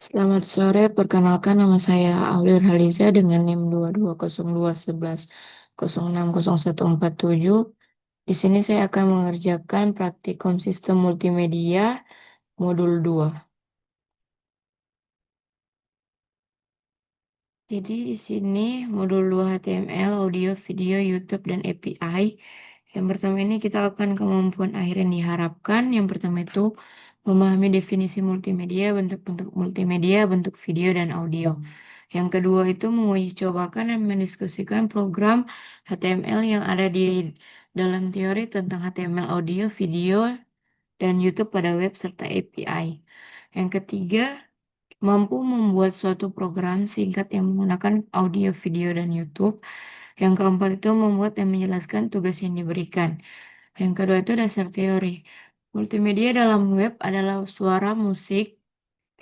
Selamat sore, perkenalkan nama saya Aulir Haliza dengan NIM 220211060147. Di sini saya akan mengerjakan praktikum sistem multimedia modul 2. Jadi di sini modul 2 HTML, audio, video, YouTube, dan API. Yang pertama ini kita akan kemampuan akhir yang diharapkan. Yang pertama itu memahami definisi multimedia, bentuk-bentuk multimedia, bentuk video dan audio. Yang kedua itu menguji cobakan dan mendiskusikan program HTML yang ada di dalam teori tentang HTML audio, video, dan YouTube pada web serta API. Yang ketiga, mampu membuat suatu program singkat yang menggunakan audio, video, dan YouTube. Yang keempat itu membuat dan menjelaskan tugas yang diberikan. Yang kedua itu dasar teori. Multimedia dalam web adalah suara, musik,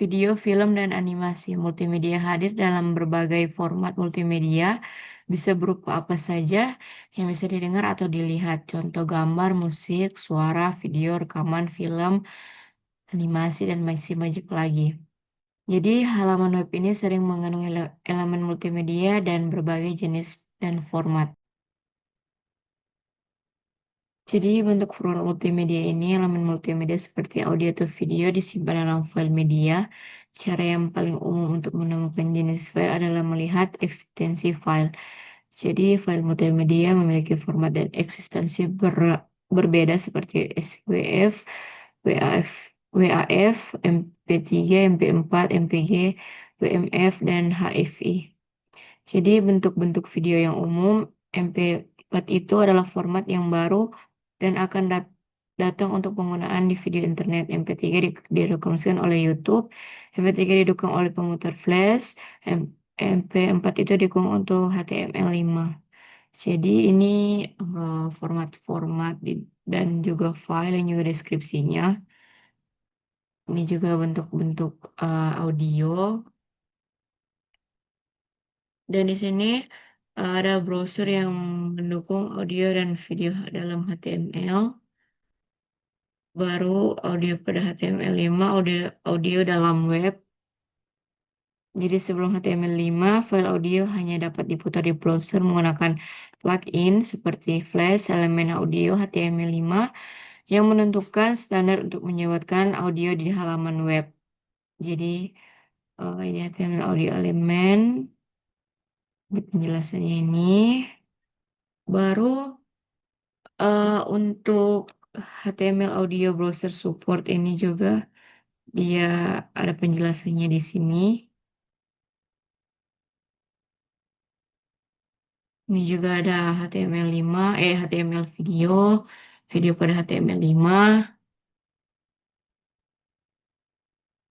video, film, dan animasi. Multimedia hadir dalam berbagai format multimedia, bisa berupa apa saja yang bisa didengar atau dilihat. Contoh gambar, musik, suara, video, rekaman, film, animasi, dan masih banyak lagi. Jadi halaman web ini sering mengandung elemen multimedia dan berbagai jenis dan format. Jadi bentuk format multimedia ini, elemen multimedia seperti audio atau video disimpan dalam file media. Cara yang paling umum untuk menemukan jenis file adalah melihat ekstensi file. Jadi file multimedia memiliki format dan ekstensi berbeda seperti SWF, WAF, WAF, MP3, MP4, MPG, WMF, dan HFI. Jadi bentuk-bentuk video yang umum, MP4 itu adalah format yang baru dan akan datang untuk penggunaan di video internet. MP3 direkomendasikan oleh YouTube, MP3 didukung oleh pemutar flash, MP4 itu didukung untuk HTML5. Jadi ini format-format dan juga file dan juga deskripsinya. Ini juga bentuk-bentuk audio. Dan di sini ada browser yang mendukung audio dan video dalam HTML. Baru audio pada HTML5, audio dalam web. Jadi sebelum HTML5, file audio hanya dapat diputar di browser menggunakan plugin seperti Flash, elemen audio HTML5 yang menentukan standar untuk menyebarkan audio di halaman web. Jadi ini HTML audio elemen. Di penjelasannya ini. Baru untuk HTML audio browser support ini juga dia ada penjelasannya di sini. Ini juga ada HTML5, HTML video, video pada HTML5.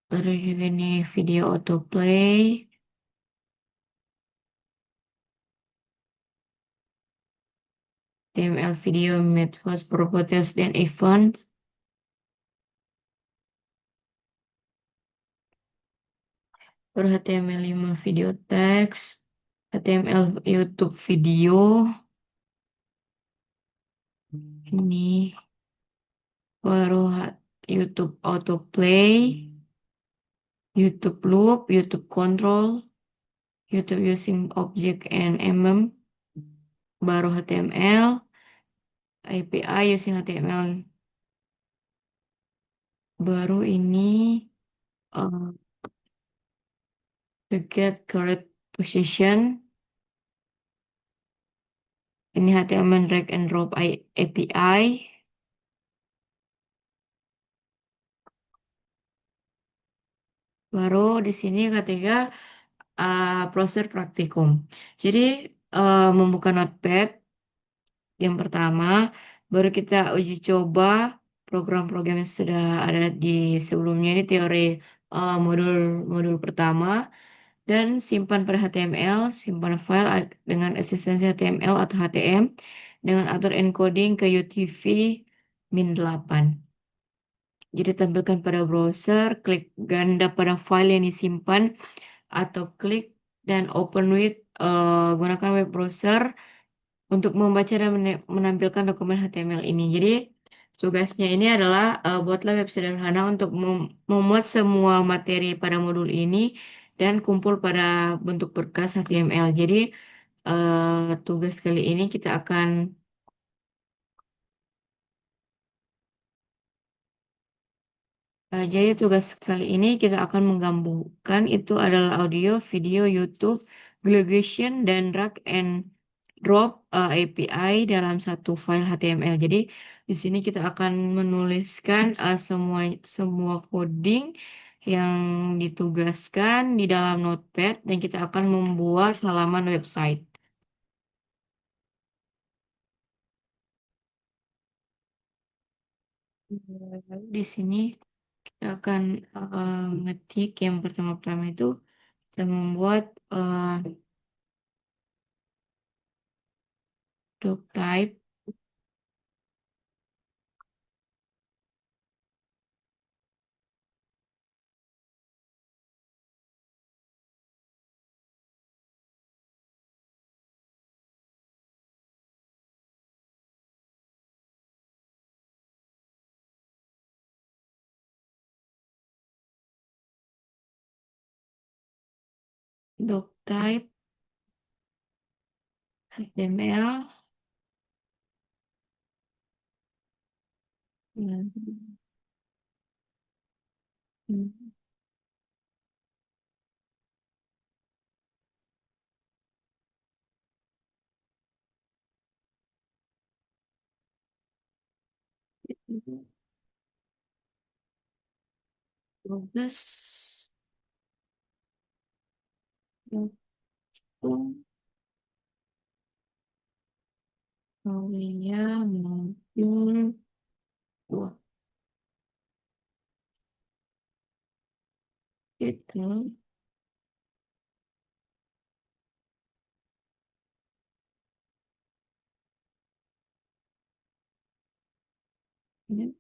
Baru juga nih video autoplay, HTML video methods, properties, dan events. Baru HTML5 video text, HTML YouTube video. Ini baru YouTube autoplay, YouTube loop, YouTube control, YouTube using object and mm, baru HTML, API using HTML. Baru ini the get correct position. Ini HTML drag and drop API. Baru di sini ketiga browser praktikum. Jadi membuka Notepad yang pertama, baru kita uji coba program-program yang sudah ada di sebelumnya ini teori modul pertama dan simpan pada HTML, simpan file dengan eksistensi HTML atau HTM dengan atur encoding ke UTF-8. Jadi tampilkan pada browser, klik ganda pada file yang disimpan atau klik dan open with gunakan web browser untuk membaca dan menampilkan dokumen HTML ini. Jadi Tugasnya ini adalah buatlah web sederhana untuk memuat semua materi pada modul ini dan kumpul pada bentuk berkas HTML. Jadi tugas kali ini kita akan jadi tugas kali ini kita akan menggabungkan itu adalah audio, video, YouTube, Glucation, dan drag and drop API dalam satu file HTML. Jadi di sini kita akan menuliskan semua coding yang ditugaskan di dalam Notepad dan kita akan membuat halaman website. Lalu di sini kita akan ngetik yang pertama-tama itu kita membuat doc type doc type HTML. Hmm, hmm, hmm. Tugas itu Aulia modul 2 itu ini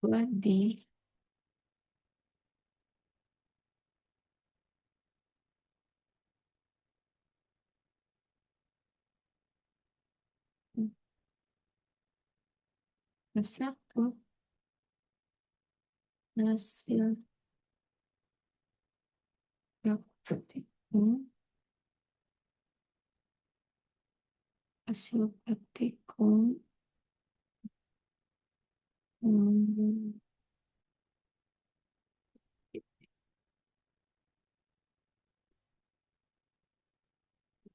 buat di satu hasil praktikum hasil praktikum hmm,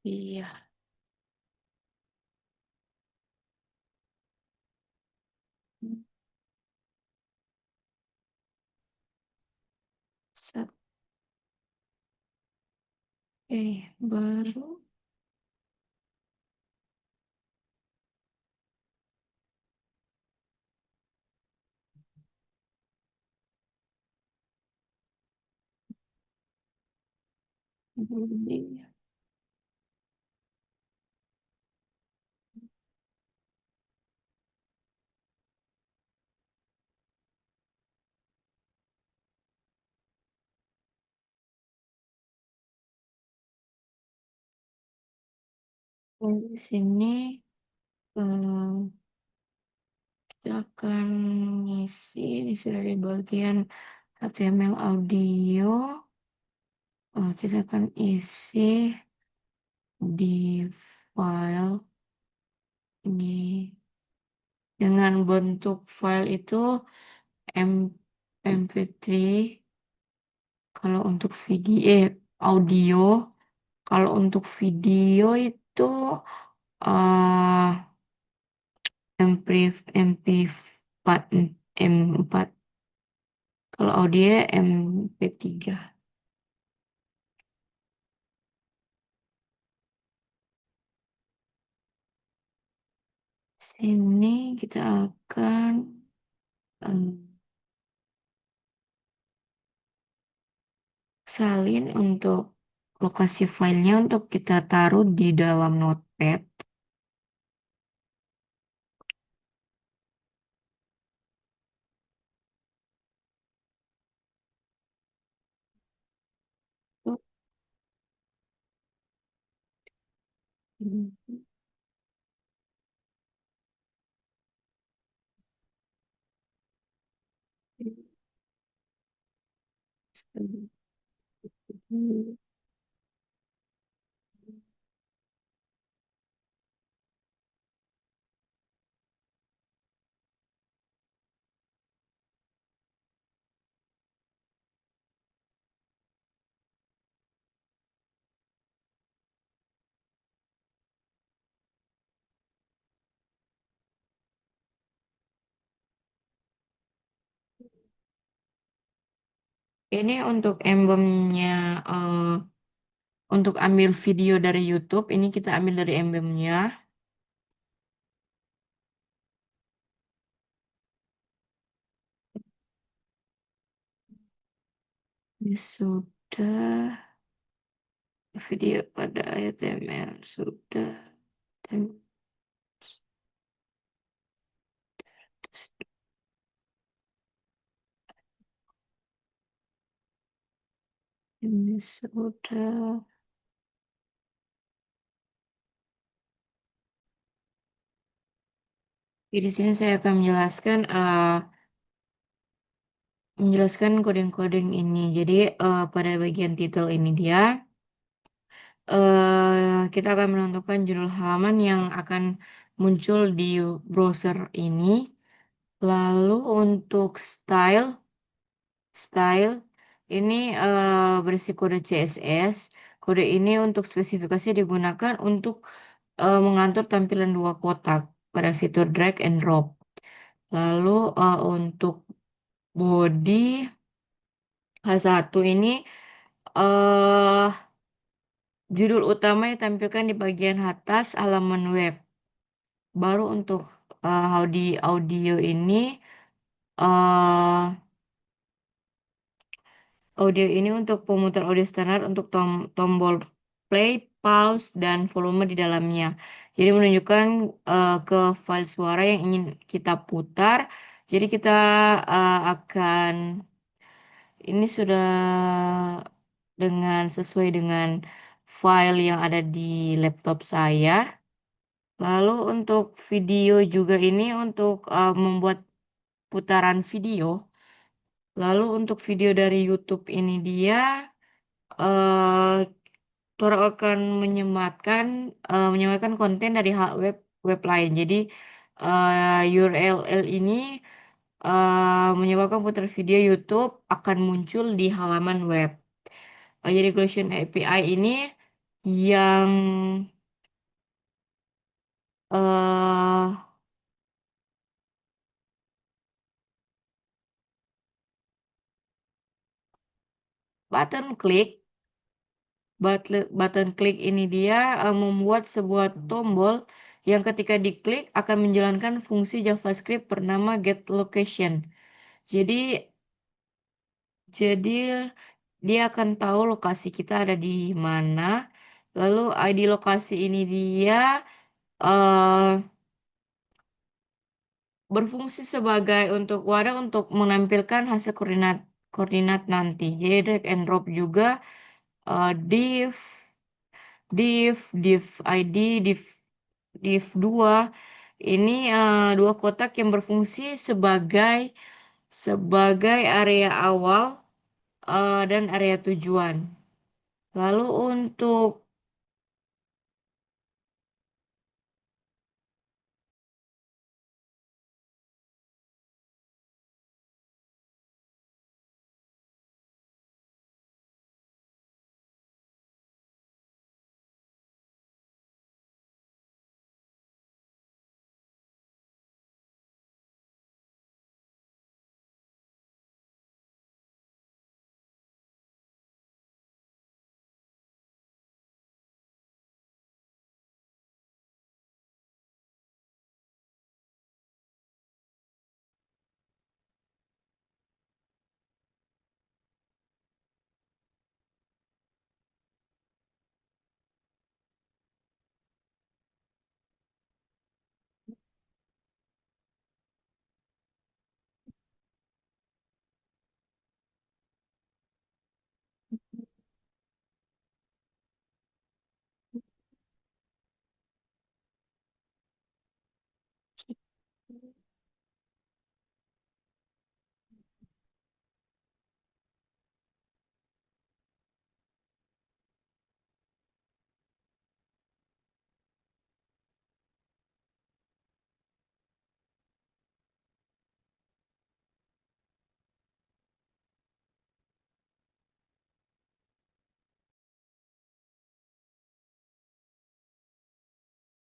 iya satu baru budi di sini eh, kita akan ngisi di sini dari bagian HTML audio. Kita akan isi di file ini dengan bentuk file itu M MP3 kalau untuk audio. Kalau untuk video itu eh MP4 M4. Kalau audio MP3. Sini kita akan em, salin untuk lokasi filenya untuk kita taruh di dalam Notepad. Hmm. Ini untuk embemnya, untuk ambil video dari YouTube, ini kita ambil dari embemnya. Ini sudah video pada HTML sudah. Tem- Ini sudah. Di sini saya akan menjelaskan coding-coding ini. Jadi pada bagian titel ini dia kita akan menentukan judul halaman yang akan muncul di browser ini. Lalu untuk style ini berisi kode CSS. Kode ini untuk spesifikasi digunakan untuk mengatur tampilan dua kotak pada fitur drag and drop. Lalu untuk body H1 ini eh judul utama ditampilkan di bagian atas halaman web. Baru untuk audio ini eh audio ini untuk pemutar audio standar untuk tombol play, pause, dan volume di dalamnya. Jadi menunjukkan ke file suara yang ingin kita putar. Jadi kita akan ini sudah sesuai dengan file yang ada di laptop saya. Lalu untuk video juga ini untuk membuat putaran video. Lalu untuk video dari YouTube ini dia eh Tor akan menyematkan konten dari web lain. Jadi URL ini menyebabkan putar video YouTube akan muncul di halaman web. Jadi Collision API ini yang eh button click button klik ini dia membuat sebuah tombol yang ketika diklik akan menjalankan fungsi JavaScript bernama getLocation. Jadi jadi dia akan tahu lokasi kita ada di mana. Lalu ID lokasi ini dia eh berfungsi sebagai untuk wadah untuk menampilkan hasil koordinat koordinat nanti. Jadi drag and drop juga div div ID, div 2 ini dua kotak yang berfungsi sebagai area awal dan area tujuan. Lalu untuk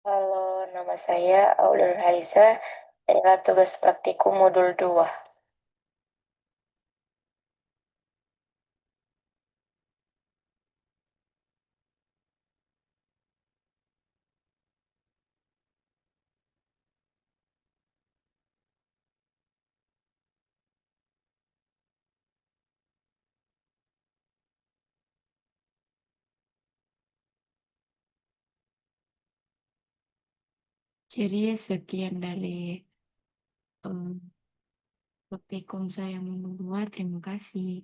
Halo, nama saya Aurel Halisa. Inilah tugas praktikum modul 2. Jadi sekian dari em, praktikum saya modul 2. Terima kasih.